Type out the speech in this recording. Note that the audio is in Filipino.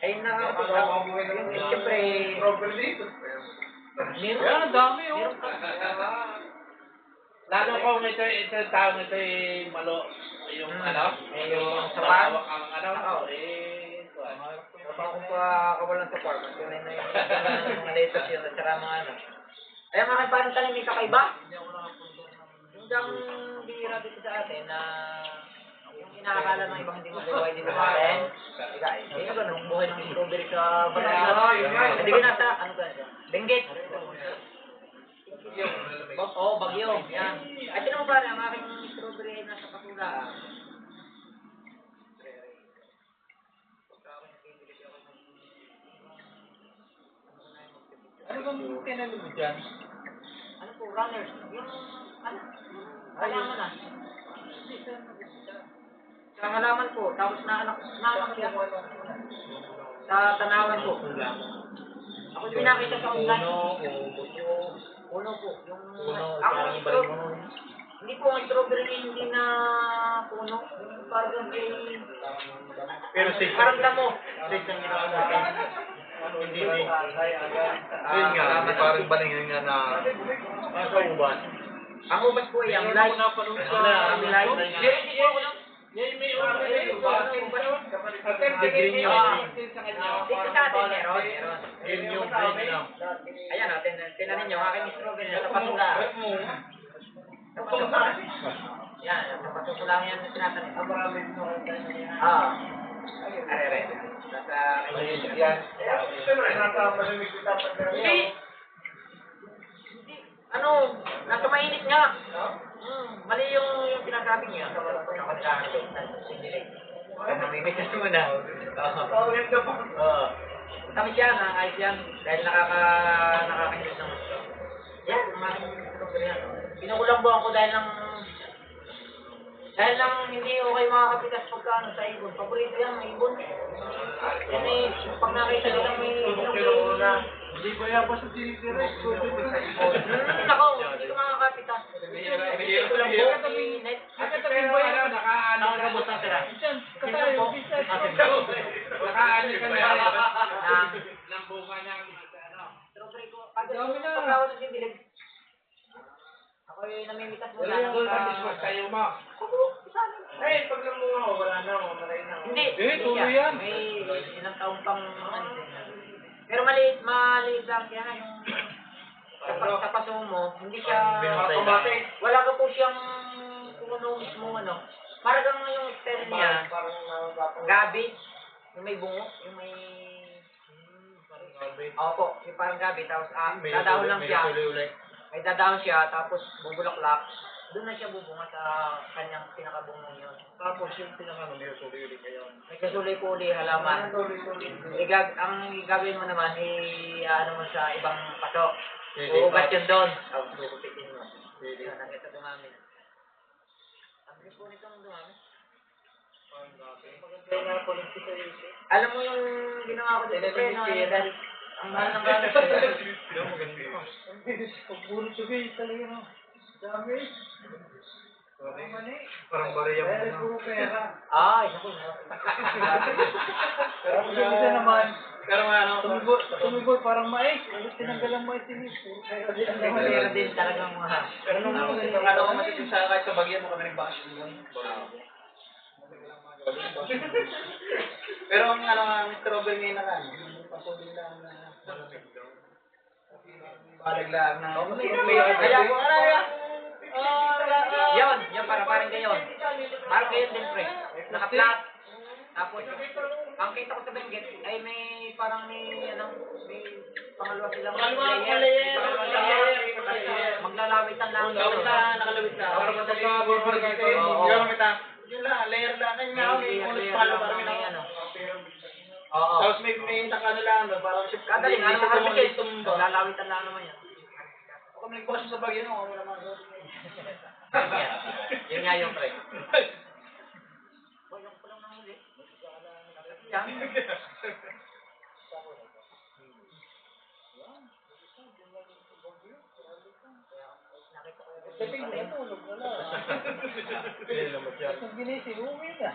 Ay, siyempre, Yan, ang dami, oh. Lalo kung ito taong ito malo, yung yung sapan? ang kung pa kawalan sa farm, tunay na yung mga latest yun, at saka mga ano. Ay, mga parang tanim may kakaiba. Yung dang bihira dito sa atin na yung inaakala ng ibang hindi mabuhay dito sa atin. Hindi ka ganun, buhay ng strawberry sa barangay. Hindi ka nasa, ano ba? Benguet. Oo, bagyo. Yan. At yun mo pare, ang aking strawberry ay nasa Patula. Ano bang tinanim mo dyan? Ano po, runners? Yung, ano? Halaman na. Sa halaman po, tapos naanak siya. Sa tanawan po. Ako yung pinakita sa online. Puno po. Ang strawberry. Hindi po, ang strawberry hindi na puno. Parang Pero parang damo. Hindi. Yun nga, parang balingin nga na sa uban. Ang ubas po ay ang light. Ang light. Hindi po ako lang. Green yun. Dito sa atin, meron. Green yung green na. Ayan o, tinanin nyo, aking strawberry na sa Patula. Yan, sa Patula lang yan tinatanin. Are. yan. Hindi. Ano, nasa mainit nga. Mali yung sinasabi niya sa mga pagkakadaan ng namimitas muna. Tamis yan, ayos yan. Dahil nakakahilis ng gusto. Yan, pinukulang buwan ko dahil lang hindi okay makakapitas pagka sa ibon. Paborito yan, may ibon. Yan eh, pag nakita nila may ibon Hindi ba yan pa sa tinitira? Nako, hindi ko makakapitas. Ito lang po, net. Nakatabi ba yan? Nakakabot na sila. Diyan, katayo, bisa. Nakaano ka na ng bunga niyang Strawberry ko. Pagkawal ng sindilig. Ako yung namimitas mo lang. kayo mo. Eh, pag namunga ko, wala na, mamatay na. Hindi. tuloy yan. May ilang taong pang pero maliit lang kaya nga yung sa paso mo, hindi siya wala ka po siyang kung ano mismo ano. Parang yung stem niya, gabi, yung may bungo, yung may opo, yung parang gabi, tapos dadahon lang siya. May dadahon siya, tapos bubulaklak. Doon na siya bubunga sa kanyang pinakabungong yun. Tapos yung pinakano, may uli kayo. May kasuloy-puli, halaman. Ang gagawin mo naman, ano mo sa ibang paso. Uugat yun doon. Tapos bukupitin mo. Yun, hanggang sa dumami na. Ang bilis po nitong dumami. Alam mo yung ginawa ko dito, pre, no? Dahil ang mahal ng gano'n siya. Yung maganda pa. Pagpuro sabi talaga, no? Dami. Parang bariya mo na. Ay, naku. Pero isa naman, Pero ano, tumibol parang mais. Tinanggal ang mais din. Meron din talagang mga... pero nung ano ko matitisa kahit sa bagyan mo kami nagbakas. Pero ang ano nga, Mr. Robert ngayon na kan, pasodin lang na balaglaan na. Kaya po, Yan, parang gayon. Parang gayon din, pre. Naka-flat. Tapos, ang kita ko sa Benguet ay may pangalawa silang layer. Maglalawitan lang. Nakalawit na. Para magkakabarbara kayo. Yun lang, layer lang. Kaya nga, may ulit pala parang may ano. Oo. Tapos may nakano lang, parang Kadaling, ano makapagay. Maglalawitan lang naman yan. Ako may nagbukas sa bagay no, wala naman. Yun nga yung pre. Yung kulang ng huli. Dating mo, tulog na lang. Ginising, uwi na.